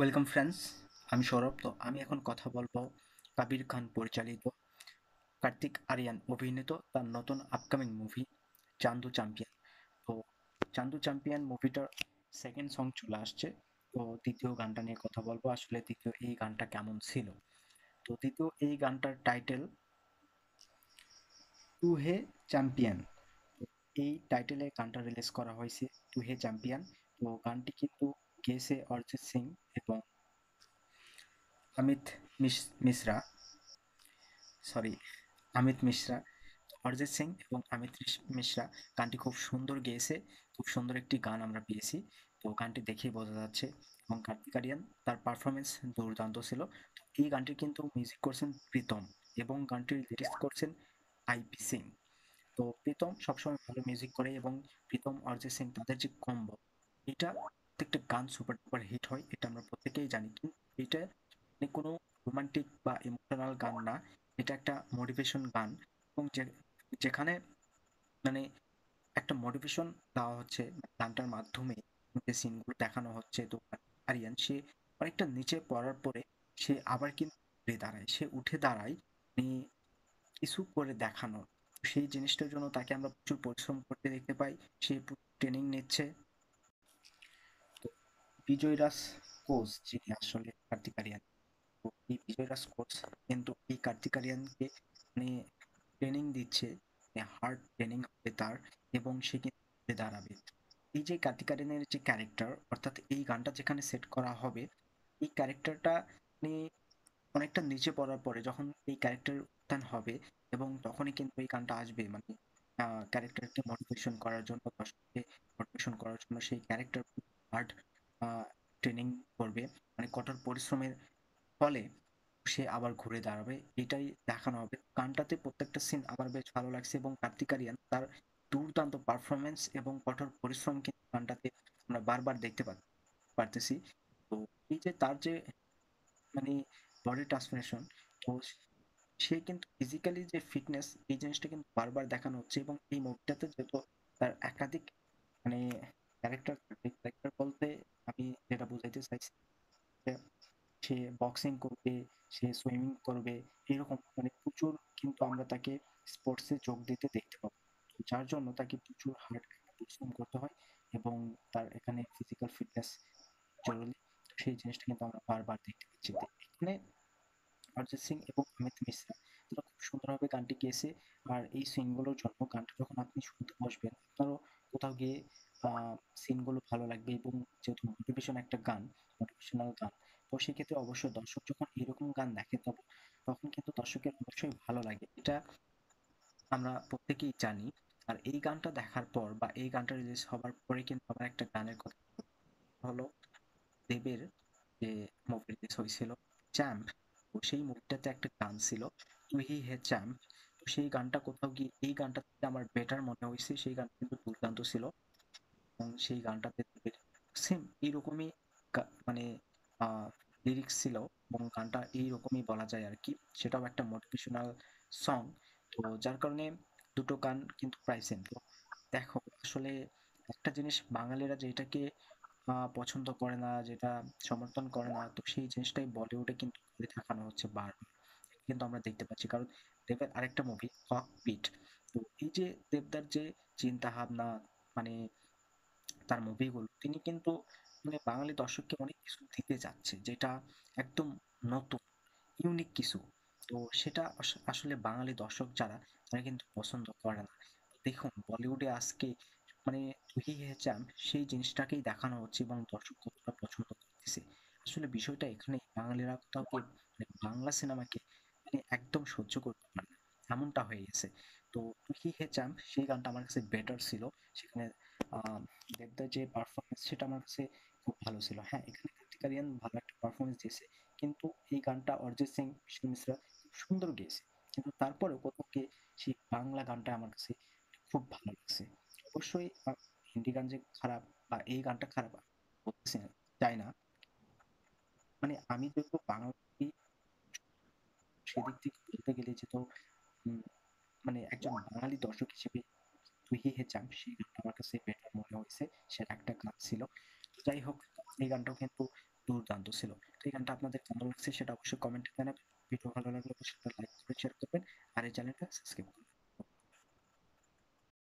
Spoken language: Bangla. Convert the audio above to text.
ওয়েলকাম ফ্রেন্ডস, আমি সৌরভ। তো আমি এখন কথা বলবো কাবির খান পরিচালিত, কার্তিক আরিয়ান অভিনীত তার নতুন আপকামিং মুভি চান্দু চ্যাম্পিয়ন। তো চান্দু চ্যাম্পিয়ন মুভিটার সেকেন্ড সং চলে আসছে। তো দ্বিতীয় গানটা নিয়ে কথা বলবো, আসলে দ্বিতীয় এই গানটা কেমন ছিল। তো দ্বিতীয় এই গানটার টাইটেল টু হে চ্যাম্পিয়ন। এই টাইটেলে গানটা রিলিজ করা হয়েছে, টু হে চ্যাম্পিয়ন। তো গানটি কিন্তু গেয়েছে অরিজিৎ সিং এবং অমিত মিশ্রা, সরি, অমিত মিশ্রা। অরিজিৎ সিং এবং অমিত মিশ্রা গানটি খুব সুন্দর গেয়েছে। খুব সুন্দর একটি গান আমরা পেয়েছি। তো গানটি দেখেই বোঝা যাচ্ছে। এবং কার্তিক আরিয়ান তার পারফরমেন্স দুর্দান্ত ছিল। তো এই গানটি কিন্তু মিউজিক করছেন প্রীতম এবং গানটির লিরিক্স করছেন আইপি সিং। তো প্রীতম সবসময় ভালো মিউজিক করে এবং প্রীতম অরিজিৎ সিং তাদের যে কম্বো, এটা প্রত্যেকটা গান সুপার ডুপার হিট হয়, এটা আমরা প্রত্যেকেই জানি। কিন্তু এটা মানে কোনো রোমান্টিক বা ইমোশনাল গান না, এটা একটা মোটিভেশন গান। এবং যেখানে মানে একটা মোটিভেশন দেওয়া হচ্ছে গানটার মাধ্যমে, যে সিনগুলো দেখানো হচ্ছে। তো আরিয়ান সে অনেকটা নিচে পড়ার পরে সে আবার কিন্তু ঘুরে দাঁড়ায়, সে উঠে দাঁড়ায়, মানে কিছু করে দেখানো। সেই জিনিসটার জন্য তাকে আমরা প্রচুর পরিশ্রম করতে দেখতে পাই। সে ট্রেনিং নিচ্ছে। তো বিজয়রাজ কোচ যিনি আসলে কার্তিক আরিয়ান, তো এই বিজয়রাজ কোচ কিন্তু এই কার্তিক আরিয়ানকে মানে ট্রেনিং দিচ্ছে, হার্ড ট্রেনিং হবে তার, এবং সে কিন্তু ঘুরে দাঁড়াবে। এই যে কার্তিক আরিয়ানের যে ক্যারেক্টার, অর্থাৎ এই গানটা যেখানে সেট করা হবে, এই ক্যারেক্টারটা মানে অনেকটা নিচে পড়ার পরে যখন এই ক্যারেক্টার উত্থান হবে, এবং তখনই কিন্তু এই গানটা আসবে, মানে ক্যারেক্টারকে মোটিভেশন করার জন্য, দর্শককে মোটিভেশন করার জন্য সেই ক্যারেক্টার হার্ড ট্রেনিং করবে, মানে কঠোর পরিশ্রমের ফলে সে আবার ঘুরে দাঁড়াবে, এটাই দেখানো হবে গানটাতে। প্রত্যেকটা সিন আমার বেশ ভালো লাগছে এবং কার্তিক আরিয়ান তার দুর্দান্ত পারফরমেন্স এবং কঠোর পরিশ্রম কিন্তু গানটাতে আমরা বারবার দেখতে পারতেছি। তো এই যে তার যে মানে বডি ট্রান্সফরমেশন, তো সে কিন্তু ফিজিক্যালি যে ফিটনেস, এই জিনিসটা কিন্তু বারবার দেখানো হচ্ছে। এবং এই মুভিটাতে যেহেতু তার একাধিক মানে ক্যারেক্টার থাকবে, ক্যারেক্টার বলতে আমি যেটা বুঝাইতে চাইছি যে সে বক্সিং করবে, সে সুইমিং করবে, এরকম মানে প্রচুর কিন্তু আমরা তাকে স্পোর্টসে যোগ দিতে দেখতে পাবো। তো যার জন্য তাকে প্রচুর হার্ড পরিশ্রম করতে হয় এবং তার এখানে ফিজিক্যাল ফিটনেস জরুরি। তো সেই জিনিসটা কিন্তু আমরা বারবার দেখতে পাচ্ছি। তো এখানে অরিজিৎ সিং এবং অমিত মিশ্রা তারা খুব সুন্দরভাবে গানটি গেয়েছে। আর এই সিনগুলোর জন্য গানটা যখন আপনি শুনতে বসবেন, আপনারও কোথাও গিয়ে সিনগুলো ভালো লাগবে। এবং যেহেতু মোটিভেশন একটা গান, মোটিভেশনাল গান, তো সেক্ষেত্রে অবশ্যই দর্শক যখন এরকম গান দেখে তখন কিন্তু দর্শকের অবশ্যই ভালো লাগে, এটা আমরা প্রত্যেকেই জানি। আর এই গানটা দেখার পর বা এই গানটা রিলিজ হবার পরে কিন্তু আমার একটা গানের কথা হলো দেবের যে মুভি রিলিজ হয়েছিল চ্যাম্প। তো সেই মুভিটাতে একটা গান ছিল তুই হি হে চ্যাম্প। তো সেই গানটা কোথাও গিয়ে এই গানটা থেকে আমার বেটার মনে হয়েছে, সেই গান কিন্তু দুর্দান্ত ছিল। এবং সেই গানটাতে দেবের সেম এইরকমই মানে লিরিক্স ছিল, এবং গানটা এইরকমই বলা যায় আর কি। সেটাও একটা মোটিভেশনাল সং। তো যার কারণে দুটো গান কিন্তু প্রায় সেম। তো দেখো আসলে একটা জিনিস বাঙালিরা যেটাকে পছন্দ করে না, যেটা সমর্থন করে না, তো সেই জিনিসটাই বলিউডে কিন্তু করে দেখানো হচ্ছে বারবার। কিন্তু আমরা দেখতে পাচ্ছি, কারণ দেবের আরেকটা মুভি হকপিট। তো এই যে দেবদার যে চিন্তা ভাবনা, মানে তার মুভিগুলো তিনি কিন্তু মানে বাঙালি দর্শককে অনেক কিছু দিতে যাচ্ছে, যেটা একদম নতুন, ইউনিক কিছু। তো সেটা আসলে বাঙালি দর্শক যারা, তারা কিন্তু পছন্দ করে না। দেখুন বলিউডে আজকে মানে তুই হে চ্যাম্প, সেই জিনিসটাকেই দেখানো হচ্ছে এবং দর্শক কতটা পছন্দ করতেছে। আসলে বিষয়টা এখানেই, বাঙালিরা কোথাও গিয়ে মানে বাংলা সিনেমাকে মানে একদম সহ্য করতে পারে না, এমনটা হয়ে গেছে। তো তুই হে চ্যাম্প সেই গানটা আমার কাছে বেটার ছিল। সেখানে আহ দেবদার যে পারফরমেন্স, সেটা আমার কাছে খুব ভালো ছিল। হ্যাঁ, এখানে কার্তিক আরিয়ান ভালো একটা পারফরমেন্স দিয়েছে, কিন্তু এই গানটা অরিজিৎ সিং, বিষ্ণু মিশ্রা খুব সুন্দর গেয়েছে। কিন্তু তারপরেও কোথাও গিয়ে সেই বাংলা গানটা আমার কাছে খুব ভালো লাগছে। অবশ্যই হিন্দি গান যে খারাপ বা এই গানটা খারাপ আমি বলতেছি না, চাই না। মানে আমি যেহেতু বাংলাকে, সেদিক থেকে বলতে গেলে যেহেতু উম, মানে একজন বাঙালি দর্শক হিসেবে তুই হে চাম সেই গানটা আমার কাছে বেটার মনে হয়েছে। সেটা একটা গান ছিল। যাই হোক, এই গানটাও কিন্তু দুর্দান্ত ছিল। তো এই গানটা আপনাদের কেমন লাগছে সেটা অবশ্যই কমেন্টে জানাবেন। ভিডিও ভালো লাগলে অবশ্যই একটা লাইক করে শেয়ার করবেন। আর এই চ্যানেলটা সাবস্ক্রাইব